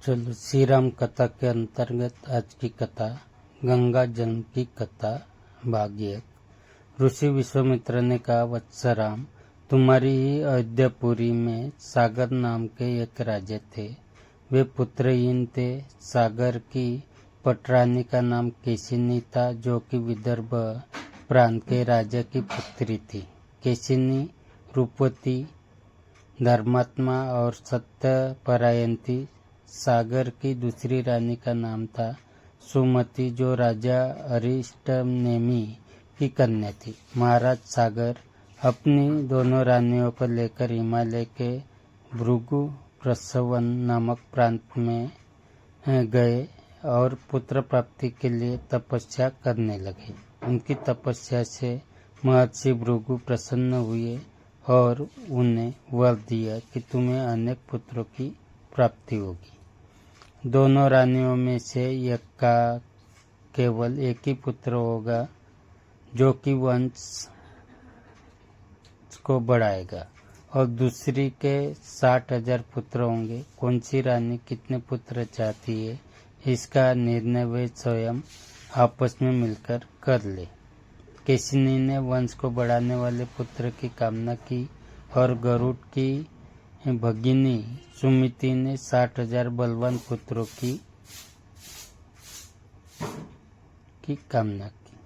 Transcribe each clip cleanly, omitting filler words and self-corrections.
चलो श्री राम कथा के अंतर्गत आज की कथा गंगा जन्म की कथा भाग 1। ऋषि विश्वामित्र ने कहा, वत्सराम, तुम्हारी ही अयोध्यापुरी में सागर नाम के एक राजा थे। वे पुत्रहीन थे। सागर की पटरानी का नाम केशिनी था, जो कि विदर्भ प्रांत के राजा की पुत्री थी। केशिनी रूपवती, धर्मात्मा और सत्यपरायण थी। सागर की दूसरी रानी का नाम था सुमति, जो राजा अरिष्टनेमि की कन्या थी। महाराज सागर अपनी दोनों रानियों को लेकर हिमालय के भृगु प्रसवन नामक प्रांत में गए और पुत्र प्राप्ति के लिए तपस्या करने लगे। उनकी तपस्या से महर्षि भृगु प्रसन्न हुए और उन्हें वर दिया कि तुम्हें अनेक पुत्रों की प्राप्ति होगी। दोनों रानियों में से एक का केवल एक ही पुत्र होगा, जो कि वंश को बढ़ाएगा, और दूसरी के 60,000 पुत्र होंगे। कौन सी रानी कितने पुत्र चाहती है, इसका निर्णय वे स्वयं आपस में मिलकर कर ले। केशिनी ने वंश को बढ़ाने वाले पुत्र की कामना की और गरुड़ की भगिनी सुमिति ने 60,000 बलवान पुत्रों की कामना की।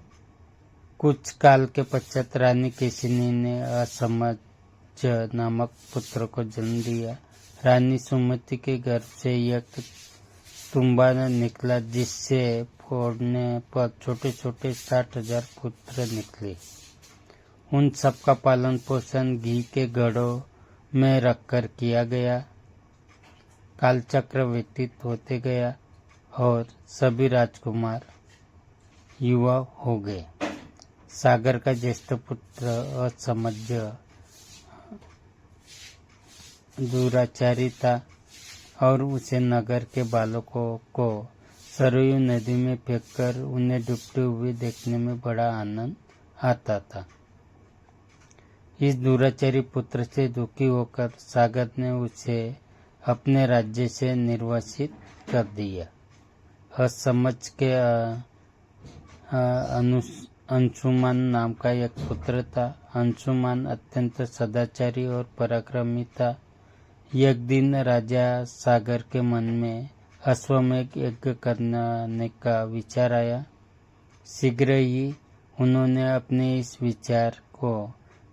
कुछ काल के पश्चात रानी केशिनी ने असमज नामक पुत्र को जन्म दिया। रानी सुमति के गर्भ से एक तुम्बा निकला, जिससे फोड़ने पर छोटे छोटे 60,000 पुत्र निकले। उन सबका पालन पोषण घी के घड़ों में रखकर किया गया। कालचक्र व्यतीत होते गया और सभी राजकुमार युवा हो गए। सागर का ज्येष्ठ पुत्र असमज दुराचारी था और उसे नगर के बालकों को सरयू नदी में फेंककर उन्हें डूबते हुए देखने में बड़ा आनंद आता था। इस दुराचारी पुत्र से दुखी होकर सागर ने उसे अपने राज्य से निर्वासित कर दिया। असमज के अंशुमान नाम का एक पुत्र था। अंशुमान अत्यंत सदाचारी और पराक्रमी था। एक दिन राजा सागर के मन में अश्वमेध यज्ञ करने का विचार आया। शीघ्र ही उन्होंने अपने इस विचार को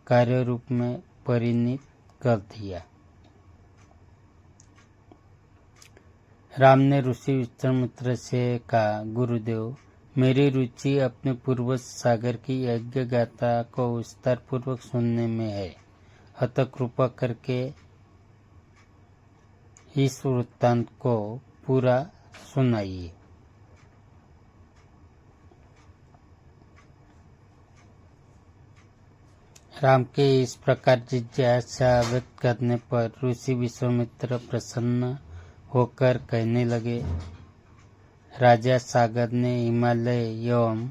कार्य रूप में परिणित कर दिया। राम ने ऋषि विश्वामित्र से कहा, गुरुदेव, मेरी रुचि अपने पूर्वज सागर की यज्ञ गाथा को विस्तार पूर्वक सुनने में है। अतः कृपा करके इस वृत्तांत को पूरा सुनाइए। राम के इस प्रकार जिज्ञासा व्यक्त करने पर ऋषि विश्वामित्र प्रसन्न होकर कहने लगे, राजा सागर ने हिमालय एवं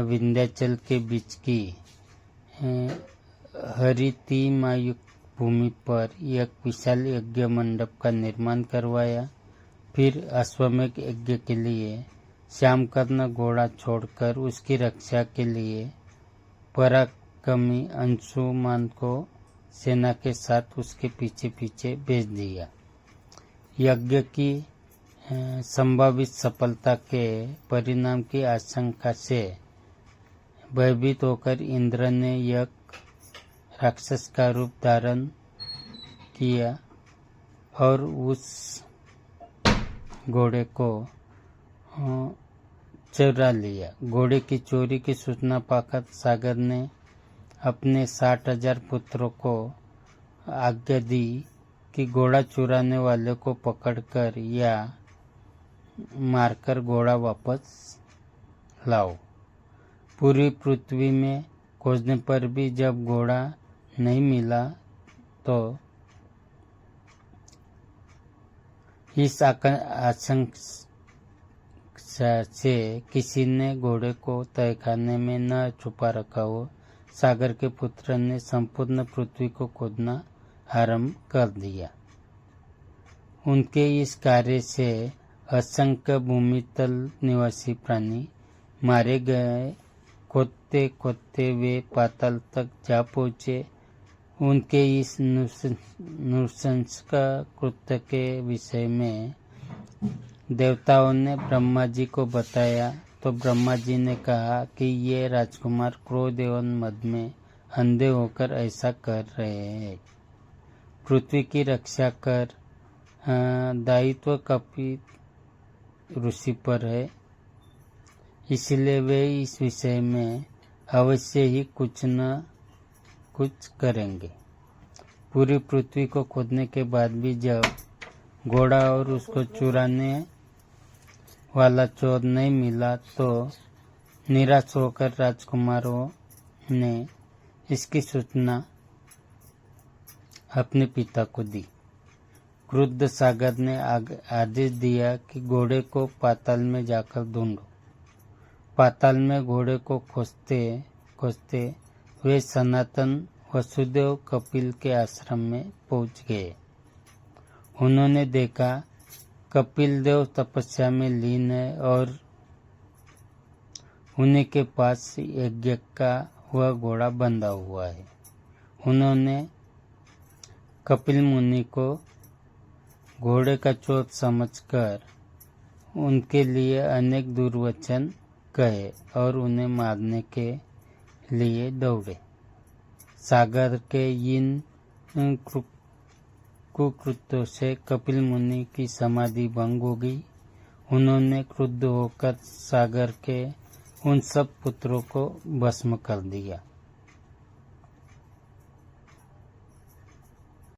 विंध्याचल के बीच की हरितिमायुक्त भूमि पर एक विशाल यज्ञ मंडप का निर्माण करवाया। फिर अश्वमेध यज्ञ के लिए श्यामकर्ण घोड़ा छोड़कर उसकी रक्षा के लिए पराक्रमी अंशुमान को सेना के साथ उसके पीछे पीछे भेज दिया। यज्ञ की संभावित सफलता के परिणाम की आशंका से भयभीत होकर इंद्र ने एक राक्षस का रूप धारण किया और उस घोड़े को चुरा लिया। घोड़े की चोरी की सूचना पाकर सागर ने अपने 60,000 पुत्रों को आज्ञा दी कि घोड़ा चुराने वाले को पकड़कर या मारकर घोड़ा वापस लाओ। पूरी पृथ्वी में खोजने पर भी जब घोड़ा नहीं मिला तो इस आशंका से किसी ने घोड़े को तहखाने में न छुपा रखा हो, सागर के पुत्र ने संपूर्ण पृथ्वी को खोजना आरंभ कर दिया। उनके इस कार्य से असंख्य भूमितल निवासी प्राणी मारे गए। खोदते खोदते वे पाताल तक जा पहुँचे। उनके इस नृशंस कृत्य के विषय में देवताओं ने ब्रह्मा जी को बताया तो ब्रह्मा जी ने कहा कि ये राजकुमार क्रोध एवं मद में अंधे होकर ऐसा कर रहे हैं। पृथ्वी की रक्षा कर दायित्व कपिल ऋषि पर है, इसलिए वे इस विषय में अवश्य ही कुछ न कुछ करेंगे। पूरी पृथ्वी को खोदने के बाद भी जब घोड़ा और उसको चुराने वाला चोर नहीं मिला तो निराश होकर राजकुमारों ने इसकी सूचना अपने पिता को दी। क्रुद्ध सागर ने आदेश दिया कि घोड़े को पाताल में जाकर ढूंढो। पाताल में घोड़े को खोजते खोजते वे सनातन वसुदेव कपिल के आश्रम में पहुंच गए। उन्होंने देखा कपिल देव तपस्या में लीन है और उन्हीं के पास यज्ञ का वह घोड़ा बंधा हुआ है। उन्होंने कपिल मुनि को घोड़े का चोर समझकर उनके लिए अनेक दुर्वचन कहे और उन्हें मारने के लिए दौड़े। सागर के इन कुकृत्यों से कपिल मुनि की समाधि भंग हो गई। उन्होंने क्रुद्ध होकर सागर के उन सब पुत्रों को भस्म कर दिया।